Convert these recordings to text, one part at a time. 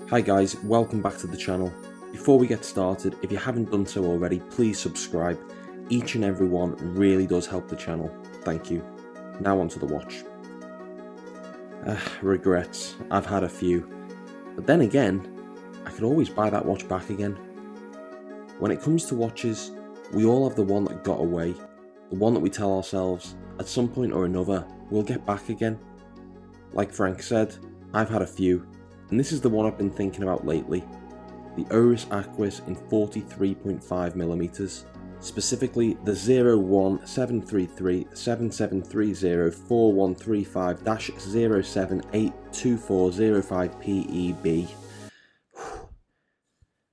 Hi guys, welcome back to the channel. Before we get started, if you haven't done so already, please subscribe. Each and every one really does help the channel. Thank you. Now on to the watch. Regrets. I've had a few. But then again, I could always buy that watch back again. When it comes to watches, we all have the one that got away. The one that we tell ourselves, at some point or another, we'll get back again. Like Frank said, I've had a few. And this is the one I've been thinking about lately. The Oris Aquis in 43.5mm, specifically the 01733-4135-0782405PEB.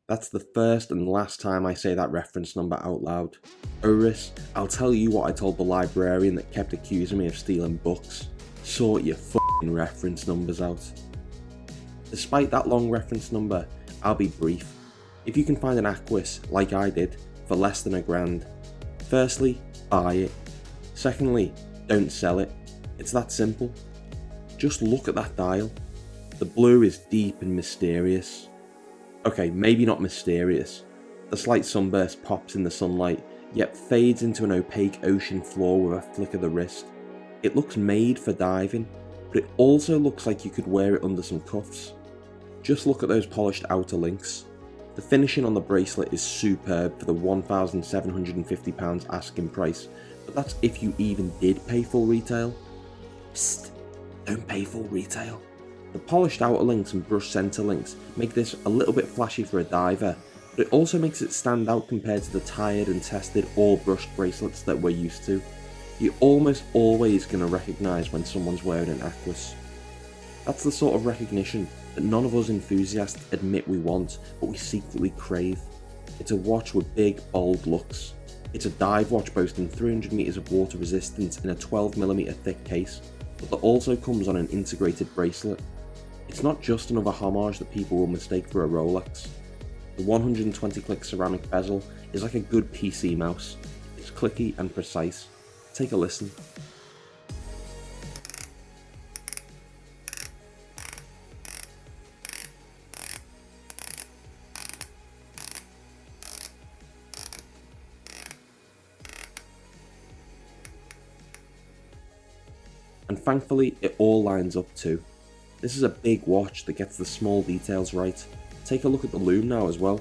That's the first and last time I say that reference number out loud. Oris, I'll tell you what I told the librarian that kept accusing me of stealing books. Sort your f***ing reference numbers out. Despite that long reference number, I'll be brief. If you can find an Aquis, like I did, for less than £1,000, firstly, buy it. Secondly, don't sell it. It's that simple. Just look at that dial. The blue is deep and mysterious. Okay, maybe not mysterious. The slight sunburst pops in the sunlight, yet fades into an opaque ocean floor with a flick of the wrist. It looks made for diving, but it also looks like you could wear it under some cuffs. Just look at those polished outer links. The finishing on the bracelet is superb for the £1,750 asking price, but that's if you even did pay full retail. Psst, don't pay full retail. The polished outer links and brushed centre links make this a little bit flashy for a diver, but it also makes it stand out compared to the tired and tested all brushed bracelets that we're used to. You're almost always going to recognise when someone's wearing an Aquis. That's the sort of recognition that none of us enthusiasts admit we want, but we secretly crave. It's a watch with big, bold looks. It's a dive watch boasting 300 meters of water resistance in a 12mm thick case, but that also comes on an integrated bracelet. It's not just another homage that people will mistake for a Rolex. The 120-click ceramic bezel is like a good PC mouse. It's clicky and precise. Take a listen. And thankfully, it all lines up too. This is a big watch that gets the small details right. Take a look at the lume now as well.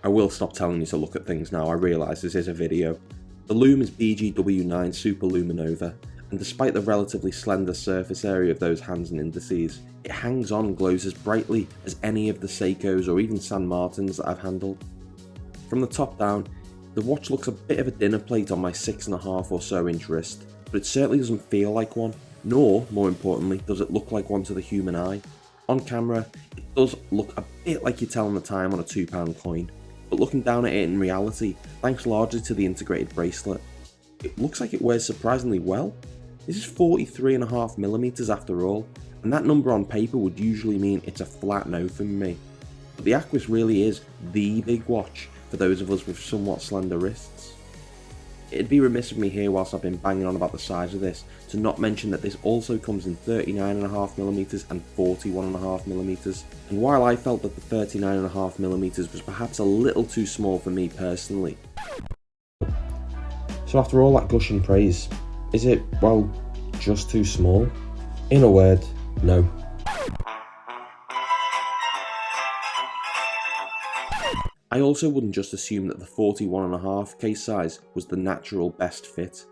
I will stop telling you to look at things now, I realise this is a video. The lume is BGW9 Super Luminova, and despite the relatively slender surface area of those hands and indices, it hangs on and glows as brightly as any of the Seikos or even San Martins that I've handled. From the top down, the watch looks a bit of a dinner plate on my 6.5 or so inch wrist, but it certainly doesn't feel like one. Nor, more importantly, does it look like one to the human eye. On camera, it does look a bit like you're telling the time on a £2 coin, but looking down at it in reality, thanks largely to the integrated bracelet, it looks like it wears surprisingly well. This is 43.5mm after all, and that number on paper would usually mean it's a flat no from me. But the Aquis really is the big watch for those of us with somewhat slender wrists. It'd be remiss of me here whilst I've been banging on about the size of this to not mention that this also comes in 39.5mm and 41.5mm, and while I felt that the 39.5mm was perhaps a little too small for me personally. So after all that gushing praise, is it, well, just too small? In a word, no. I also wouldn't just assume that the 41.5 case size was the natural best fit.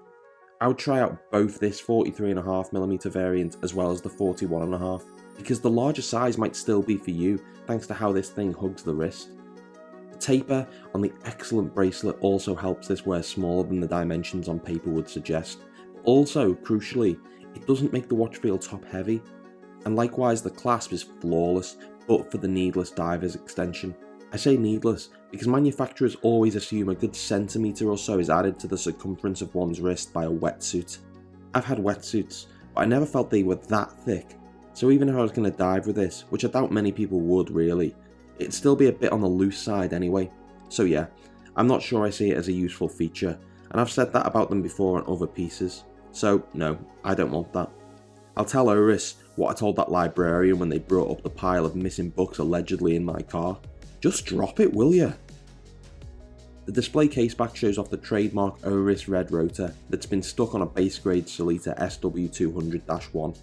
I would try out both this 43.5mm variant as well as the 41.5, because the larger size might still be for you thanks to how this thing hugs the wrist. The taper on the excellent bracelet also helps this wear smaller than the dimensions on paper would suggest. Also, crucially, it doesn't make the watch feel top heavy, and likewise the clasp is flawless but for the needless diver's extension. I say needless because manufacturers always assume a good centimetre or so is added to the circumference of one's wrist by a wetsuit. I've had wetsuits, but I never felt they were that thick, so even if I was going to dive with this, which I doubt many people would really, it'd still be a bit on the loose side anyway. So yeah, I'm not sure I see it as a useful feature, and I've said that about them before on other pieces, so no, I don't want that. I'll tell Oris what I told that librarian when they brought up the pile of missing books allegedly in my car. Just drop it, will ya? The display caseback shows off the trademark Oris red rotor that's been stuck on a base grade Solita SW200-1.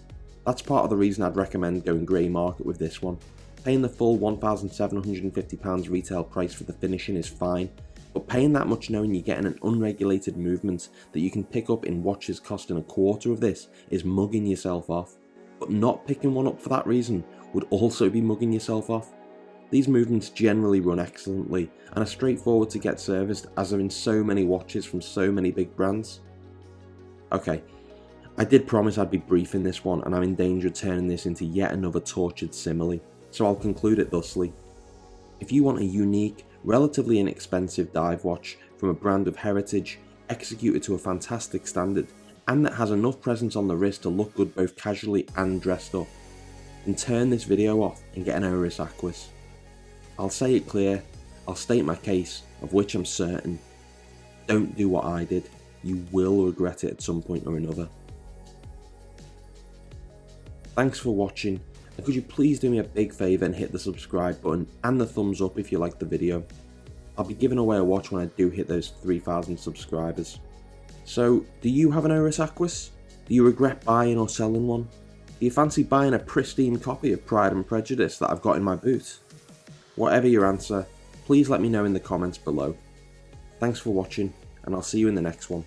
That's part of the reason I'd recommend going grey market with this one. Paying the full £1,750 retail price for the finishing is fine, but paying that much knowing you're getting an unregulated movement that you can pick up in watches costing a quarter of this is mugging yourself off. But not picking one up for that reason would also be mugging yourself off. These movements generally run excellently and are straightforward to get serviced, as are in so many watches from so many big brands. Okay, I did promise I'd be brief in this one, and I'm in danger of turning this into yet another tortured simile, so I'll conclude it thusly. If you want a unique, relatively inexpensive dive watch from a brand of heritage, executed to a fantastic standard, and that has enough presence on the wrist to look good both casually and dressed up, then turn this video off and get an Oris Aquis. I'll say it clear, I'll state my case, of which I'm certain. Don't do what I did, you will regret it at some point or another. Thanks for watching, and could you please do me a big favour and hit the subscribe button and the thumbs up if you liked the video. I'll be giving away a watch when I do hit those 3,000 subscribers. So, do you have an Oris Aquis? Do you regret buying or selling one? Do you fancy buying a pristine copy of Pride and Prejudice that I've got in my boot? Whatever your answer, please let me know in the comments below. Thanks for watching, and I'll see you in the next one.